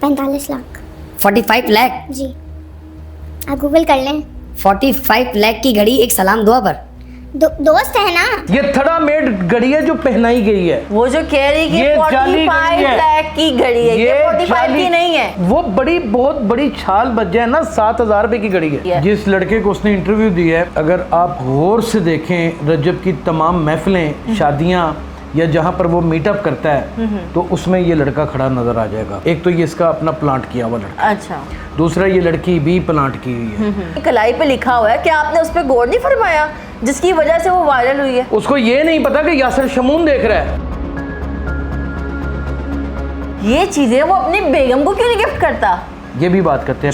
45 लाख 45 लाख? जी, आप गूगल कर लें। 45 लाख की घड़ी एक सलाम दुआ पर? दोस्त है ना। ये थड़ा मेड घड़ी है जो पहनाई गई है। वो जो कह रही कि ये जाली 45 लाख की घड़ी है, ये 45 की नहीं है। वो बहुत बड़ी छाल बच जाए ना, 7,000 रुपए की घड़ी है। जिस लड़के को उसने इंटरव्यू दिया है, अगर आप गौर से देखें रजब की तमाम महफिलें, शादियां या जहाँ पर वो मीटअप करता है तो उसमें ये लड़का खड़ा नजर आ जाएगा। एक तो ये इसका अपना प्लांट किया हुआ लड़का, अच्छा, दूसरा ये लड़की भी प्लांट की हुई है। कलाई पे लिखा हुआ है कि आपने उस पर गौर नहीं फरमाया जिसकी वजह से वो वायरल हुई है। उसको ये नहीं पता कि यासिर शमून देख रहा है। ये चीजें वो अपनी बेगम को क्यों नहीं गिफ्ट करता? ये भी बात करते हैं।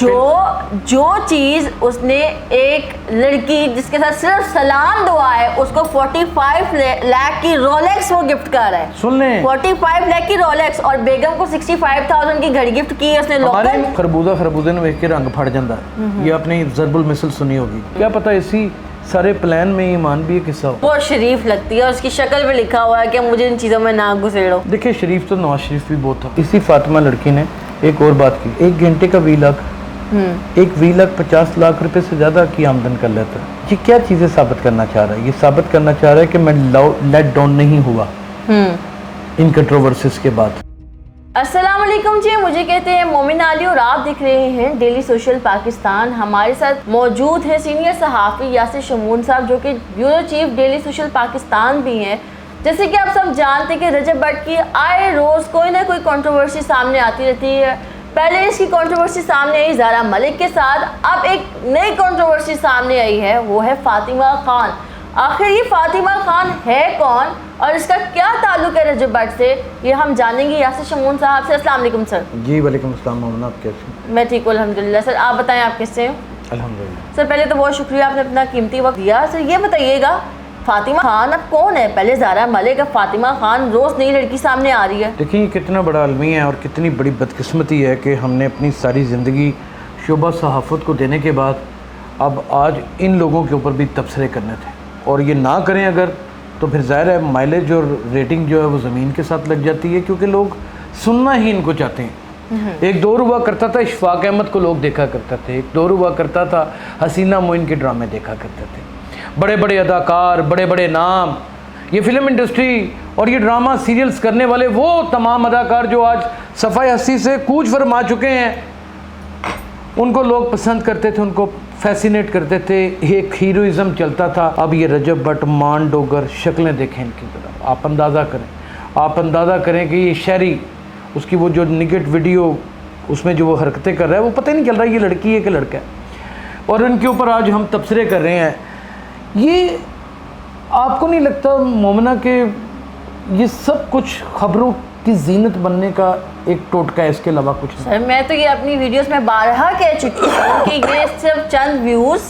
जो चीज उसने एक लड़की जिसके साथ सिर्फ सलाम दुआ है उसको 45 लाख की रोलेक्स वो गिफ्ट कर रहा है। सुन ले, 45 लाख की रोलेक्स और बेगम को 65,000 की घड़ी गिफ्ट की है उसने। हमारे खरबूजे ने देख के रंग फट जाता है। ये अपनी ज़रबुल मिसल सुनी होगी, क्या पता इसी सारे प्लान में ईमान भी किस्सा हो। वो शरीफ लगती है, उसकी शक्ल पे लिखा हुआ है कि मुझे इन चीज़ों में ना घुसेड़ो। देखिए शरीफ तो नवाज शरीफ भी बहुत था। इसी फातिमा लड़की ने एक और बात की, 1 घंटे का 20 लाख, एक 20 लाख 50 लाख रुपए से ज़्यादा की आमदन कर लेता है। ये क्या चीज़ें साबित करना चाह रहा है? ये साबित करना चाह रहा है कि मैं लेट डाउन नहीं हुआ इन कंट्रोवर्सीज के बाद। अस्सलाम वालेकुम जी, मुझे कहते हैं मोमिन अली और आप देख रहे हैं डेली सोशल पाकिस्तान। हमारे साथ मौजूद है सीनियर सहाफ़ी यासिर शमून साहब जो कि bureau chief daily social Pakistan भी हैं। जैसे कि आप सब जानते हैं कि रजब भट्ट की आए रोज़ कोई ना कोई कंट्रोवर्सी सामने आती रहती है। पहले इसकी कंट्रोवर्सी सामने आई ज़ारा मलिक के साथ, अब एक नई कंट्रोवर्सी सामने आई है, वो है फातिमा खान। आखिर ये फातिमा खान है कौन और इसका क्या ताल्लुक है रजब भट्ट से, ये हम जानेंगे यासिर शमून साहब से। अस्सलाम वालेकुम सर। जी वालेकुम अस्सलाम। मोहम्मद, आप कैसे हैं? मैं ठीक हूँ अल्हम्दुलिल्लाह। सर आप बताएं आप कैसे हैं? अल्हम्दुलिल्लाह। सर पहले तो बहुत शुक्रिया, आपने अपना कीमती वक्त दिया। सर ये बताइएगा फातिमा खान अब कौन है? पहले ज़ारा मलिक, अब फातिमा खान, रोज़ नई लड़की सामने आ रही है। देखिए कितना बड़ा अलमी है और कितनी बड़ी बदकिस्मती है कि हमने अपनी सारी ज़िंदगी शोबा सहाफ़त को देने के बाद अब आज इन लोगों के ऊपर भी तबसरे करने थे, और ये ना करें अगर तो फिर ज़ाहिर है माइलेज और रेटिंग जो है वो ज़मीन के साथ लग जाती है, क्योंकि लोग सुनना ही इनको चाहते हैं। एक दौर हुआ करता था इशफाक अहमद को लोग देखा करते थे, एक दौर हुआ करता था हसीना मोइन के ड्रामे देखा करते थे, बड़े बड़े अदाकार, बड़े बड़े नाम, ये फिल्म इंडस्ट्री और ये ड्रामा सीरियल्स करने वाले वो तमाम अदाकार जो आज सफ़ाई हस्ती से कूच फरमा चुके हैं, उनको लोग पसंद करते थे, उनको फैसिनेट करते थे, एक हीरोइज़म चलता था। अब ये रजब भट्ट, मान डोगर, शक्लें देखें इनकी तरफ, आप अंदाज़ा करें कि ये शहरी, उसकी वो जो निगेट वीडियो उसमें जो वो हरकतें कर रहा है वो पता ही नहीं चल रहा है ये लड़की है कि लड़का है, और इनके ऊपर आज हम तबसरे कर रहे हैं। ये आपको नहीं लगता मोमिना के ये सब कुछ खबरों की जीनत बनने का एक टोटका है, इसके अलावा कुछ नहीं? सर मैं तो ये अपनी वीडियोस में बारहा कह चुकी हूँ कि ये सिर्फ चंद व्यूज़,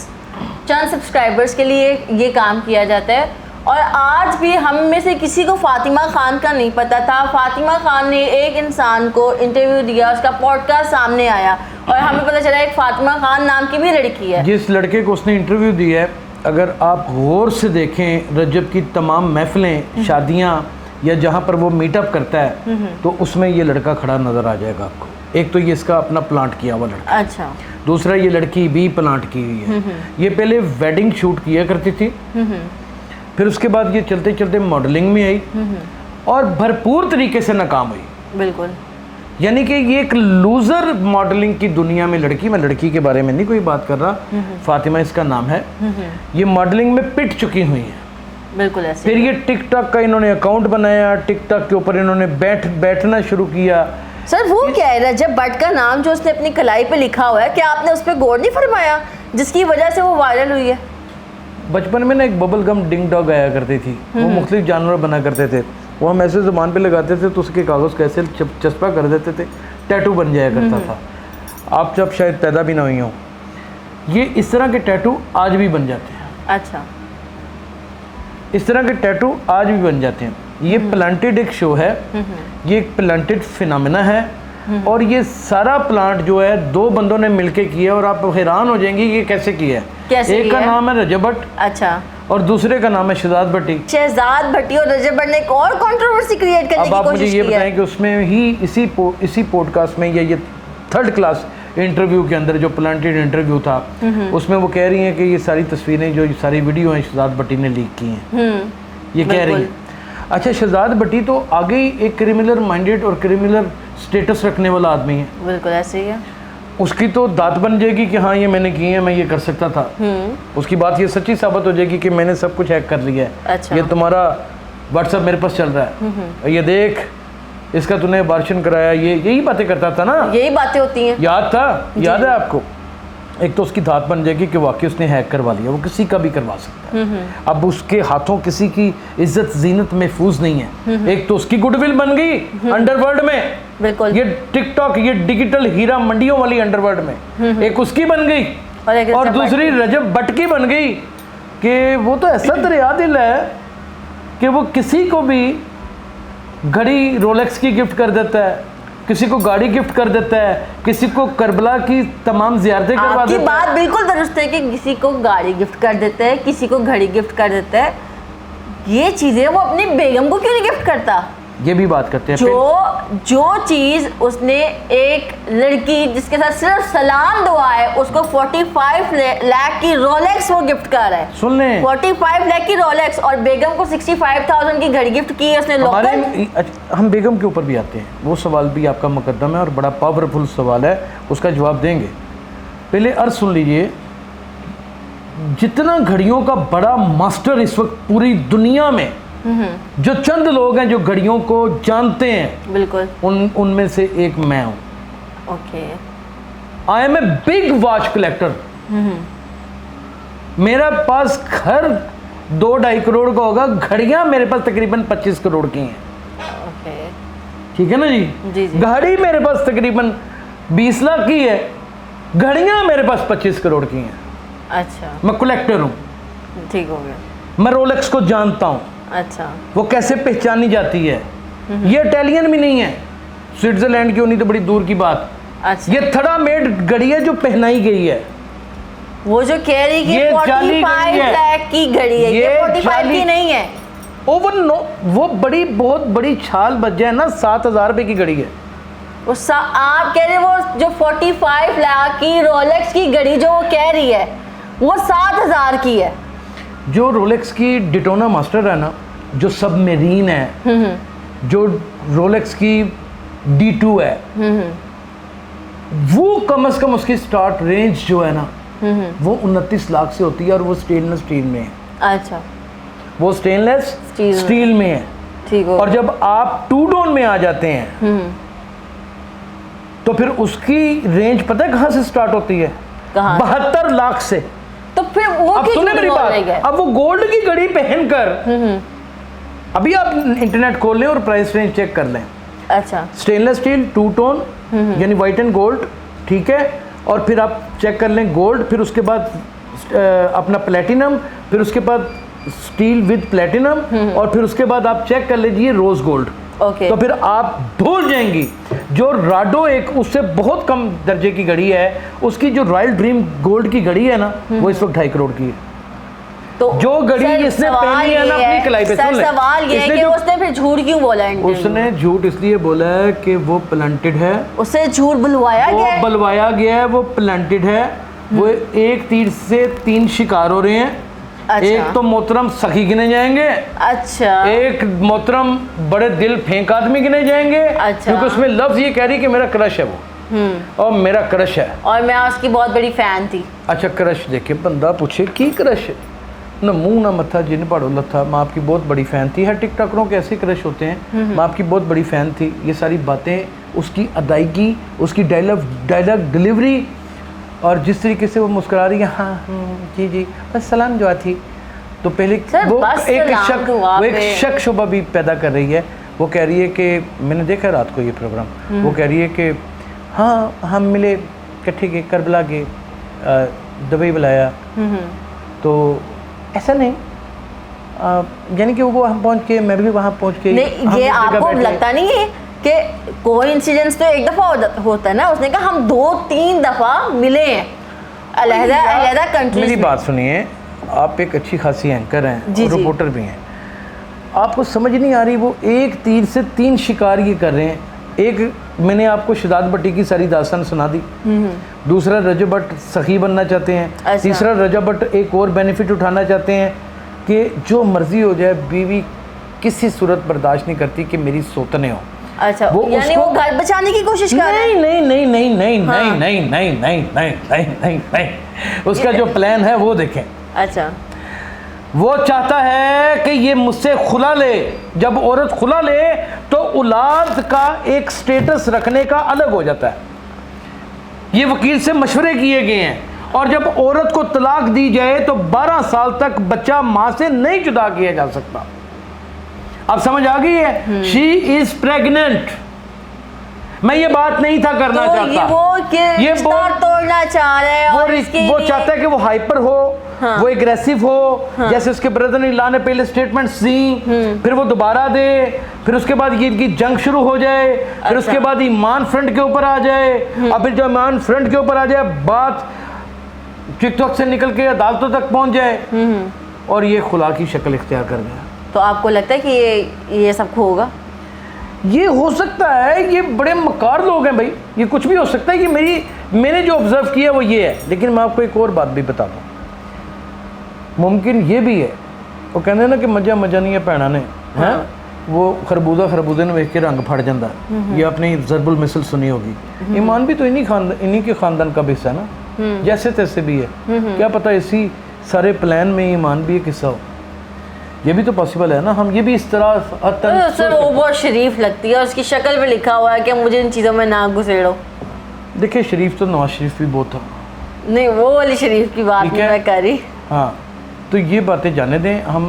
चंद सब्सक्राइबर्स के लिए ये काम किया जाता है। और आज भी हम में से किसी को फातिमा खान का नहीं पता था। फातिमा खान ने एक इंसान को इंटरव्यू दिया, उसका पॉडकास्ट सामने आया और हमें पता चला एक फातिमा खान नाम की भी लड़की है। जिस लड़के को उसने इंटरव्यू दिया है, अगर आप गौर से देखें रजब की तमाम महफिलें, शादियाँ या जहाँ पर वो मीटअप करता है तो उसमें ये लड़का खड़ा नज़र आ जाएगा आपको। एक तो ये इसका अपना प्लांट किया हुआ लड़का, अच्छा, दूसरा ये लड़की भी प्लांट की हुई है। ये पहले वेडिंग शूट किया करती थी, फिर उसके बाद ये चलते चलते मॉडलिंग में आई और भरपूर तरीके से नाकाम हुई। बिल्कुल, यानी कि ये एक लूज़र मॉडलिंग की दुनिया में लड़की, मैं लड़की के बारे में नहीं कोई बात कर रहा, फातिमा इसका नाम है, ये मॉडलिंग में पिट चुकी हुई है। बिल्कुल ऐसे। फिर ये टिकटॉक का इन्होंने अकाउंट बनाया, टिकटॉक के ऊपर इन्होंने बैठना शुरू किया। सर वो क्या है रजब भट्ट का नाम जो उसने अपनी कलाई पे लिखा हुआ है, क्या आपने उस पर गौर नहीं फरमाया जिसकी वजह से वो वायरल हुई है? बचपन में ना एक बबल गम डिंग डॉग आया करती थी, वो मुख्तलिफ जानवर बना करते थे, वो हम ऐसे ज़ुबान पे लगाते थे तो उसके कागज़ को ऐसे चस्पा कर देते थे, टैटू बन जाया करता था। आप जब शायद पैदा भी ना हुई हो, ये इस तरह के टैटू आज भी बन जाते हैं। अच्छा, इस तरह के टैटू आज भी बन जाते हैं। ये प्लांटेड एक शो है, ये एक प्लांटेड फिनोमेना है, और ये सारा प्लांट जो है 2 बंदों ने मिलके किया, और आप हैरान हो जाएंगे ये कैसे किया है। एक का नाम है रजब भट्ट, अच्छा, और दूसरे का नाम है शहजाद भट्टी। शहजाद भट्टी और रजब भट्ट ने एक और कंट्रोवर्सी क्रिएट करने की कोशिश की है। अब आप मुझे ये बताएं कि उसमें ही इसी पॉडकास्ट में ये थर्ड क्लास इंटरव्यू के अंदर जो प्लांटेड इंटरव्यू था उसमें वो कह रही हैं कि ये सारी तस्वीरें जो ये सारी वीडियो हैं शहजाद भट्टी ने लीक की हैं, ये कह रही हैं। अच्छा, शहजाद भट्टी तो आगे ही एक क्रिमिनल माइंडेड और क्रिमिनल स्टेटस रखने वाला आदमी है। बिल्कुल ऐसे ही है। उसकी तो दात बन जाएगी कि हाँ ये मैंने की है, मैं ये कर सकता था। उसकी बात ये सच्ची साबित हो जाएगी कि मैंने सब कुछ हैक कर लिया है। अच्छा। ये तुम्हारा व्हाट्सएप मेरे पास चल रहा है, ये देख, इसका तूने अबॉर्शन कराया, ये यही बातें करता था ना, यही बातें होती हैं। याद था, याद है आपको? एक तो उसकी धात बन जाएगी कि वाकई उसने हैक करवा लिया, वो किसी का भी करवा सकता है। अब उसके हाथों किसी की इज्जत जीनत महफूज नहीं है। एक तो उसकी गुडविल बन गई अंडरवर्ल्ड में, बिल्कुल, ये टिकटॉक, ये डिजिटल हीरा मंडियों वाली अंडरवर्ल्ड में एक उसकी बन गई, और दूसरी रजब भट्ट की बन गई कि वो तो ऐसा दरिया दिल है कि वो किसी को भी घड़ी रोलेक्स की गिफ्ट कर देता है, किसी को गाड़ी गिफ्ट कर देता है, किसी को करबला की तमाम ज़ियारतें करवा देता है। आपकी बात बिल्कुल दुरुस्त है कि किसी को गाड़ी गिफ्ट कर देता है, किसी को घड़ी गिफ्ट कर देता है। ये चीज़ें वो अपनी बेगम को क्यों नहीं गिफ्ट करता? ये भी बात करते हैं। जो चीज़ उसने एक लड़की जिसके साथ सिर्फ सलाम दुआ है उसको 45 लाख की रोलेक्स वो गिफ्ट कर रहा है। सुन लें, 45 लाख की रोलेक्स, और बेगम को 65,000 की घड़ी गिफ्ट की है उसने। हम बेगम के ऊपर भी आते हैं, वो सवाल भी आपका मुकद्दम है और बड़ा पावरफुल सवाल है, उसका जवाब देंगे। पहले अर्ज सुन लीजिए, जितना घड़ियों का बड़ा मास्टर इस वक्त पूरी दुनिया में जो चंद लोग हैं जो घड़ियों को जानते हैं, बिल्कुल, उनमें से एक मैं हूं। Okay, I am a big watch collector. मेरा पास घर 2-2.5 करोड़ का होगा, घड़ियां मेरे पास तकरीबन 25 करोड़ की हैं। ओके, ठीक है ना जी? जी। घड़ी मेरे पास तकरीबन 20 लाख की है, घड़ियां मेरे पास 25 करोड़ की हैं। अच्छा, मैं कलेक्टर हूं। ठीक हो गया। मैं रोलेक्स को जानता हूं, अच्छा, वो कैसे पहचानी जाती है। ये इटालियन भी नहीं है, स्विट्जरलैंड की होनी तो बड़ी दूर की बात। अच्छा, ये थड़ा मेड घड़ी है जो पहनाई गई है। वो जो कह रही कि ये 45 लाख की घड़ी है, ये 45 की नहीं है। वो बड़ी बहुत बड़ी छाल बच जाए ना, 7,000 रुपए की घड़ी है। आप कह रहे हैं वो जो 45 लाख की रोलेक्स की घड़ी जो वो कह रही है वो 7,000 की है। जो रोलेक्स की डिटोना मास्टर है ना, जो सबमरीन है, जो रोलेक्स की D2 है, वो कम से कम उसकी स्टार्ट रेंज जो है ना वो 29 लाख से होती है, और वो स्टेनलेस स्टील में है। अच्छा, वो स्टेनलेस स्टील में है। ठीक हो। और जब आप 2 टोन में आ जाते हैं तो फिर उसकी रेंज पता है कहाँ से स्टार्ट होती है? कहाँ? 72 लाख से। तो फिर वो अब सुने मेरी बात, अब वो गोल्ड की घड़ी पहनकर, अभी आप इंटरनेट खोल लें और प्राइस रेंज चेक कर लें। अच्छा, स्टेनलेस स्टील 2 टोन यानी वाइट एंड गोल्ड, ठीक है, और फिर आप चेक कर लें गोल्ड, फिर उसके बाद अपना प्लेटिनम, फिर उसके बाद स्टील विद प्लेटिनम, और फिर उसके बाद आप चेक कर लीजिए रोज गोल्ड। ओके, तो फिर आप भूल जाएंगी। जो राडो एक उससे बहुत कम दर्जे की घड़ी है, उसकी जो रॉयल ड्रीम गोल्ड की घड़ी है ना, वो इस वक्त 2.5 करोड़ की है। तो जो घड़ी इसने पहनी है ना अपनी कलाई पे, सुन ले, सवाल ये है कि उसने फिर झूठ क्यों बोला है? उसने झूठ इसलिए बोला है कि वो प्लांटेड है, उससे झूठ बुलवाया गया है, बुलवाया गया है, वो प्लांटेड है, वो एक तीर से 3 शिकार हो रहे हैं। अच्छा। एक तो मोहतरम सखी गिने जाएंगे, अच्छा, एक मोहतरम बड़े दिल फेंक आदमी गिने जाएंगे। अच्छा, क्योंकि उसमें लफ्ज ये कह रही कि मेरा क्रश है वो, और मेरा क्रश है, और मैं उसकी बहुत बड़ी फैन थी। अच्छा, क्रश देखे बंदा पूछे की क्रश, ना मुंह ना मत्था जिन पढ़ो लथा, मैं आपकी बहुत बड़ी फ़ैन थी। हर टिकटॉकरों के ऐसे क्रश होते हैं, मैं आपकी बहुत बड़ी फ़ैन थी। ये सारी बातें, उसकी अदायगी, उसकी डायलॉग डिलीवरी, और जिस तरीके से वो मुस्कुरा रही है, हाँ जी जी बस सलाम दुआ थी, तो पहले वो एक शक शुबा भी पैदा कर रही है। वो कह रही है कि मैंने देखा रात को ये प्रोग्राम, वो कह रही है कि हाँ हम मिले इकट्ठे के करबला के दुबई बुलाया, तो ऐसा नहीं, यानी कि वो वहाँ पहुँच के मैं भी वहाँ पहुँच के। नहीं, ये आपको लगता नहीं है कि कोइंसिडेंस तो एक दफ़ा होता है ना? उसने कहा हम 2-3 दफ़ा मिले हैं अलग-अलग कंट्रीज। मेरी बात सुनिए, आप एक अच्छी खासी एंकर हैं, रिपोर्टर भी हैं, आपको समझ नहीं आ रही वो एक तीर से 3 शिकार ये कर रहे हैं। एक मैंने आपको शदाद भट्टी की सारी दास्तान सुना दी। दूसरा रजब भट्ट सखी बनना चाहते हैं। अच्छा। तीसरा रजब भट्ट एक और बेनिफिट उठाना चाहते हैं कि जो मर्जी हो जाए बीवी किसी सूरत बर्दाश्त नहीं करती कि मेरी सौतने हो। अच्छा, वो यानी उसको- वो घर बचाने की कोशिश कर रहे हैं। नहीं नहीं नहीं नहीं हाँ। नहीं नहीं नहीं नहीं नहीं नहीं नहीं नहीं उसका जो प्लान है वो देखें। अच्छा, वो चाहता है कि ये मुझसे खुला ले। जब औरत खुला ले तो औलाद का एक स्टेटस रखने का अलग हो जाता है। ये वकील से मशवरे किए गए हैं। और जब औरत को तलाक दी जाए तो 12 साल तक बच्चा मां से नहीं जुदा किया जा सकता। अब समझ आ गई है? She is pregnant. मैं ये बात नहीं था करना तो चाहता। ये वो ये रिश्ता तोड़ना चाह रहे हैं और इसके वो लिए- चाहता है कि वो हाइपर हो। हाँ। वो एग्रेसिव हो। जैसे उसके ब्रदर इन लॉ ने पहले स्टेटमेंट्स दी, फिर वो दोबारा दे, फिर उसके बाद ये इनकी जंग शुरू हो जाए, फिर उसके अच्छा। बाद ईमान फ्रंट के ऊपर आ जाए। अब फिर जब ईमान फ्रंट के ऊपर आ जाए बात टिकटॉक से निकल के अदालतों तक पहुंच जाए और ये खुला की शक्ल इख्तियार कर गया। तो आपको लगता है कि ये सब होगा? ये हो सकता है। ये बड़े मकार लोग हैं भाई। ये कुछ भी हो सकता है। ये मैंने जो ऑब्जर्व किया वो ये है। लेकिन मैं आपको एक और बात भी बता दूं, मुमकिन ये भी है, वो कहते हैं ना कि मजा मजा नहीं है भैणा ने, हैं वो खरबूजे ने वेख के रंग फट जाता है। ये आपने ज़रबुल मिसल सुनी होगी। ईमान भी तो इन्हीं के खानदान का भी हिस्सा है ना, जैसे तैसे भी है। क्या पता इसी सारे प्लान में ईमान भी एक हिस्सा हो। ये भी तो पॉसिबल है ना। हम ये भी इस तरह तो सर वो बहुत शरीफ लगती है और उसकी शक्ल पे लिखा हुआ है कि मुझे इन चीज़ों में ना घुसेड़ो। देखिए शरीफ तो नवाज शरीफ भी बहुत था। नहीं, वो वाली शरीफ की बात ठीक नहीं है। मैं कर रही। हाँ, तो ये बातें जाने दें। हम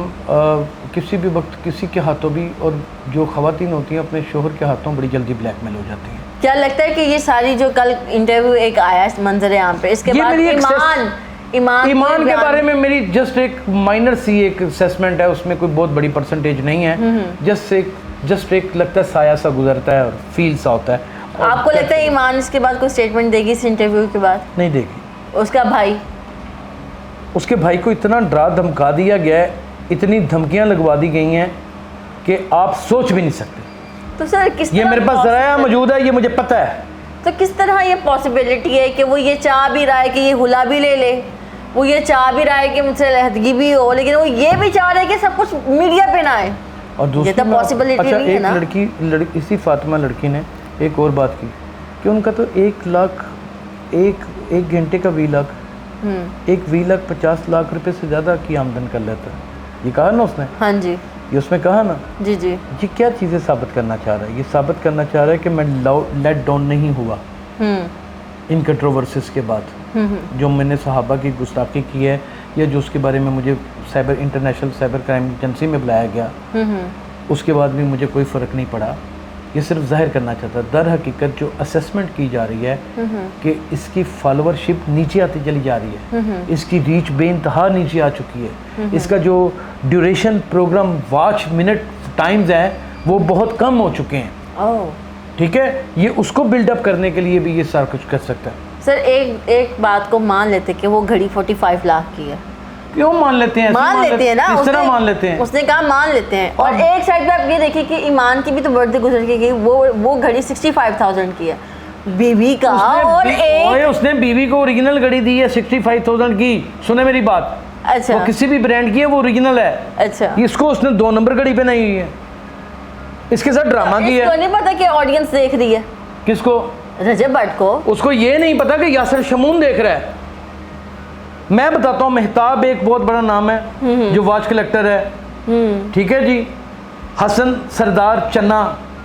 किसी भी वक्त किसी के हाथों भी, और जो ख़वातीन होती हैं अपने शोहर के हाथों बड़ी जल्दी ब्लैकमेल हो जाती हैं। क्या लगता है कि ये सारी जो कल इंटरव्यू एक आया इस मंजर यहाँ पे, इसके ये बाद मेरी एक ईमान के बारे में मेरी जस्ट एक माइनर सी एक असेसमेंट है। उसमें कोई बहुत बड़ी परसेंटेज नहीं है। जस्ट एक लगता है साया सा गुजरता है और फील सा होता है। और आपको लगता है ईमान इसके बाद कोई स्टेटमेंट देगी इस इंटरव्यू के बाद? नहीं देगी। उसका भाई, उसके भाई को इतना डरा धमका दिया गया है, इतनी धमकियां लगवा दी गई हैं कि आप सोच भी नहीं सकते। तो सर किस ये तरह मेरे पास ज़राया मौजूद है, ये मुझे पता है। तो किस तरह ये पॉसिबिलिटी है कि वो ये चाह भी रहा है कि ये हुला भी ले ले, वो ये चाह भी रहा है कि मुझसे लहदगी भी हो, लेकिन वो ये भी चाह रहे हैं कि सब कुछ मीडिया पे ना आए। और दूसरी तो possibility अच्छा, नहीं है एक ना? इसी फातिमा लड़की ने एक और बात की कि उनका तो 1 लाख एक घंटे का 20 लाख, एक 20 लाख 50 लाख रुपए से ज़्यादा की आमदन कर लेता है। ये कहा ना उसने, हाँ जी ये उसमें कहा ना। जी जी। ये क्या चीज़ें साबित करना चाह रहा है? ये साबित करना चाह रहा है कि मैं लेट डाउन नहीं हुआ इन कंट्रोवर्सीज के बाद। जो मैंने सहाबा की गुस्ताखी की है, या जो उसके बारे में मुझे इंटरनेशनल साइबर क्राइम एजेंसी में बुलाया गया, उसके बाद भी मुझे कोई फ़र्क नहीं पड़ा। ये सिर्फ जाहिर करना चाहता। दर हकीकत जो असेसमेंट की जा रही है कि इसकी फॉलोअरशिप नीचे आती चली जा रही है, इसकी रीच बेइंतहा नीचे आ चुकी है, इसका जो duration program watch minute times हैं वो बहुत कम हो चुके हैं। ओह ठीक है, ये उसको बिल्डअप करने के लिए भी ये सारा कुछ कर सकता है। सर एक बात को मान लेते कि वो घड़ी 45 लाख की है, क्यों मान लेते हैं? मान लेते हैं ना, किस तरह मान लेते हैं? उसने कहा मान लेते हैं। और एक साइड पे आप ये देखिए कि ईमान की भी तो बर्थडे गुजर के गई, वो घड़ी 65,000 की है बीवी का। और उसने बीवी को ओरिजिनल घड़ी दी है 65,000 की। सुने मेरी बात, अच्छा वो किसी भी ब्रांड की है, वो ओरिजिनल है। अच्छा, इसको उसने 2 नंबर घड़ी पे नहीं है, इसके साथ ड्रामा की इसको है। नहीं पता कि ऑडियंस देख रही है, किसको? रजब भट्ट को। उसको ये नहीं पता कि यासिर शमून देख रहा है। मैं बताता हूँ, मेहताब एक बहुत बड़ा नाम है जो वॉच कलेक्टर है, ठीक है जी। हसन सरदार चन्ना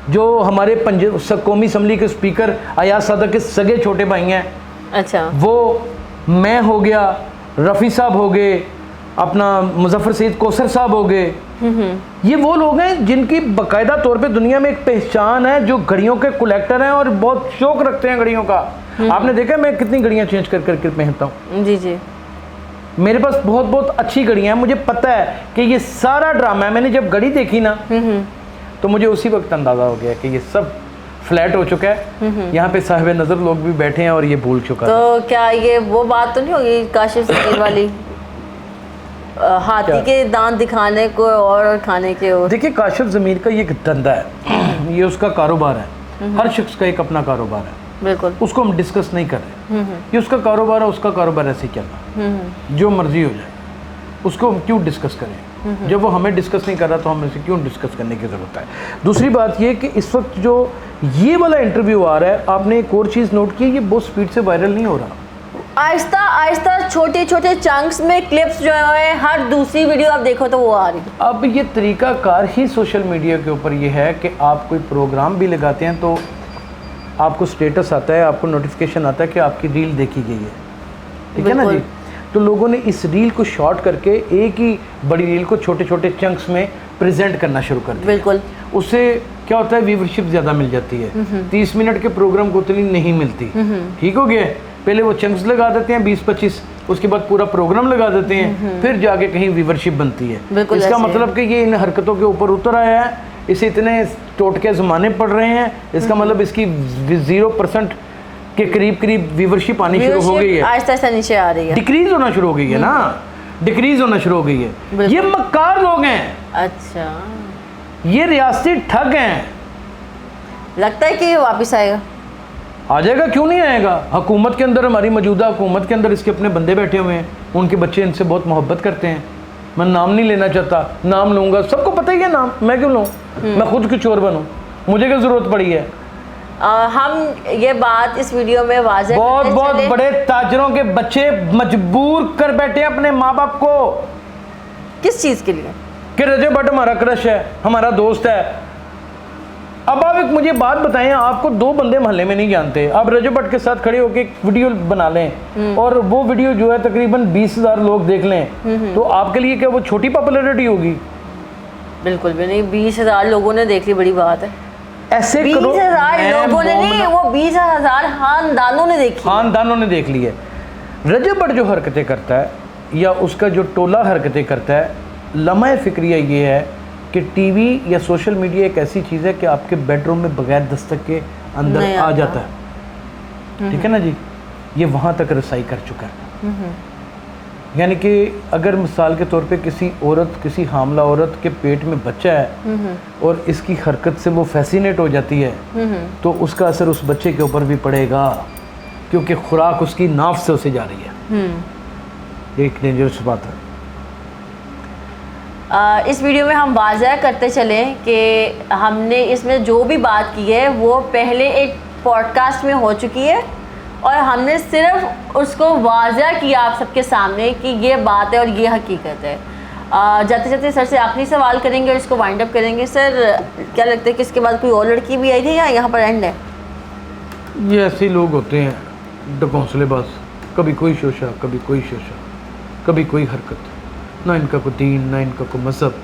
जो हमारे कौमी असम्बली के स्पीकर अयाज सादक के सगे छोटे भाई हैं, अच्छा, वो मैं हो गया, रफ़ी साहब हो गए, अपना मुजफ्फर सईद कौसर साहब हो गए। ये वो लोग हैं जिनकी बाकायदा तौर पे दुनिया में एक पहचान है, जो घड़ियों के कलेक्टर हैं और बहुत शौक रखते हैं घड़ियों का। आपने देखा मैं कितनी घड़ियां चेंज कर करके पहनता हूँ। जी जी। मेरे पास बहुत बहुत अच्छी घड़ियां हैं। मुझे पता है कि ये सारा ड्रामा है। मैंने जब घड़ी देखी ना तो मुझे उसी वक्त अंदाज़ा हो गया कि ये सब फ्लैट हो चुका है। यहाँ पे साहिब नज़र लोग भी बैठे हैं और ये भूल चुका तो क्या ये वो बात तो नहीं होगी काशिफ ज़मीर वाली, हाथी क्या? के दांत दिखाने को और खाने के और? देखिए, काशिफ ज़मीर का ये एक धंधा है, ये उसका कारोबार है। हर शख्स का एक अपना कारोबार है, बिल्कुल। उसको हम डिस्कस नहीं कर रहे। ये उसका कारोबार है, उसका कारोबार ऐसे ही चल रहा है, जो मर्जी हो जाए, उसको हम क्यों डिस्कस करें? जब वो हमें डिस्कस नहीं कर रहा तो हमें से क्यों डिस्कस करने की ज़रूरत है? दूसरी बात ये कि इस वक्त जो ये वाला इंटरव्यू आ रहा है, आपने एक और चीज़ नोट की है, ये बहुत स्पीड से वायरल नहीं हो रहा। आहिस्ता आहिस्ता छोटे छोटे चंक्स में क्लिप्स जो है, हर दूसरी वीडियो आप देखो तो वो आ रही है। अब ये तरीक़ाकार ही सोशल मीडिया के ऊपर ये है कि आप कोई प्रोग्राम भी लगाते हैं तो आपको स्टेटस आता है, आपको नोटिफिकेशन आता है कि आपकी रील देखी गई है, ठीक है ना जी। तो लोगों ने इस रील को शॉर्ट करके एक ही बड़ी रील को छोटे छोटे चंक्स में प्रेजेंट करना शुरू कर दिया। बिल्कुल। उससे क्या होता है, व्यूवरशिप ज़्यादा मिल जाती है। 30 मिनट के प्रोग्राम को उतनी नहीं मिलती। ठीक हो गया, पहले वो चंक्स लगा देते हैं 20-25, उसके बाद पूरा प्रोग्राम लगा देते हैं, फिर जाके कहीं व्यूवरशिप बनती है। बिल्कुल इसका ऐसे मतलब कि ये इन हरकतों के ऊपर उतर आया है, इसे इतने टोटके ज़माने पड़ रहे हैं, इसका मतलब इसकी 0% के करीब व्यूवरशिप आनी शुरू हो गई है, आहिस्ता आहिस्ता नीचे आ रही है, डिक्रीज होना शुरू हो गई है ना, डिक्रीज होना शुरू हो गई है। ये मक्कार लोग हैं, अच्छा, ये रियासती ठग हैं। लगता है कि ये वापस आएगा। आ जाएगा, क्यों नहीं आएगा? हुकूमत के अंदर, हमारी मौजूदा हुकूमत के अंदर इसके अपने बंदे बैठे हुए हैं, उनके बच्चे इनसे बहुत मोहब्बत करते हैं। मैं नाम नहीं लेना चाहता, नाम लूँगा, सबको पता ही है नाम, मैं क्यों लूँ? मैं खुद क्यों चोर बनूँ? मुझे क्या ज़रूरत पड़ी है? हम ये बात इस वीडियो में वाज़ेह बहुत करते बहुत चले। बड़े ताजरों के बच्चे मजबूर कर बैठे हैं अपने माँ बाप को, किस चीज़ के लिए? कि रजब भट्ट हमारा क्रश है, हमारा दोस्त है। अब आप एक मुझे बात बताएं, आपको 2 बंदे मोहल्ले में नहीं जानते, आप रजब भट्ट के साथ खड़े होकर एक वीडियो बना लें और वो वीडियो जो है तकरीबन 20,000 लोग देख लें, तो आपके लिए क्या वो छोटी पॉपुलैरिटी होगी? बिल्कुल भी नहीं। 20,000 लोगों ने देख ली, बड़ी बात है। ऐसे 20,000 लोगों ने नहीं, वो 20,000 खानदानों ने देखी। खानदानों ने देख ली है। रजब भट्ट जो हरकतें करता है या उसका जो टोला हरकतें करता है, लम्हा फिक्रिया ये है कि टीवी या सोशल मीडिया एक ऐसी चीज़ है कि आपके बेडरूम में बगैर दस्तक के अंदर आ जाता है, ठीक है ना जी। ये वहाँ तक रसाई कर चुका है। यानी कि अगर मिसाल के तौर पे किसी औरत, किसी हामला औरत के पेट में बच्चा है और इसकी हरकत से वो फैसिनेट हो जाती है, तो उसका असर उस बच्चे के ऊपर भी पड़ेगा, क्योंकि खुराक उसकी नाफ से उसे जा रही है। ये एक डेंजरस बात है। इस वीडियो में हम वाज़ेह करते चलें कि हमने इसमें जो भी बात की है वो पहले एक पॉडकास्ट में हो चुकी है और हमने सिर्फ उसको वाज़ेह किया आप सबके सामने कि ये बात है और ये हकीकत है। जाते जाते सर से आखिरी सवाल करेंगे और इसको वाइंड अप करेंगे। सर, क्या लगता है कि इसके बाद कोई और लड़की भी आई थी या यहाँ पर एंड है? ये ऐसे लोग होते हैं ढकोंसलेबाज, कभी कोई शोशा, कभी कोई शोशा, कभी कोई हरकत, ना इनका कोई दीन, ना इनका कोई मज़हब,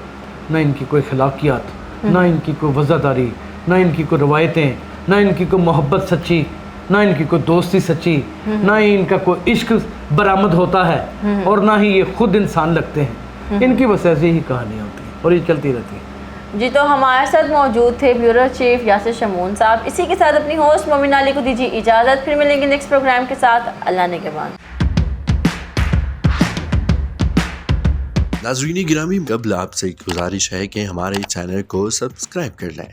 ना इनकी कोई खिलाकियात, ना इनकी कोई वज़ादारी, ना इनकी कोई रवायतें, ना इनकी कोई मोहब्बत सच्ची, ना इनकी कोई दोस्ती सच्ची, ना ही इनका कोई इश्क बरामद होता है और ना ही ये खुद इंसान लगते हैं। इनकी बस ऐसी ही कहानियाँ होती हैं और ये चलती रहती है। जी, तो हमारे साथ मौजूद थे ब्यूरो चीफ यासिर शमून साहब। इसी के साथ अपनी होस्ट मोमिन आली को दीजिए इजाज़त। फिर मिलेंगे नेक्स्ट प्रोग्राम के साथ। अल्लाह ने के बाद। नाज़रीन गिरामी, कबल आपसे एक गुजारिश है कि हमारे चैनल को सब्सक्राइब कर लें।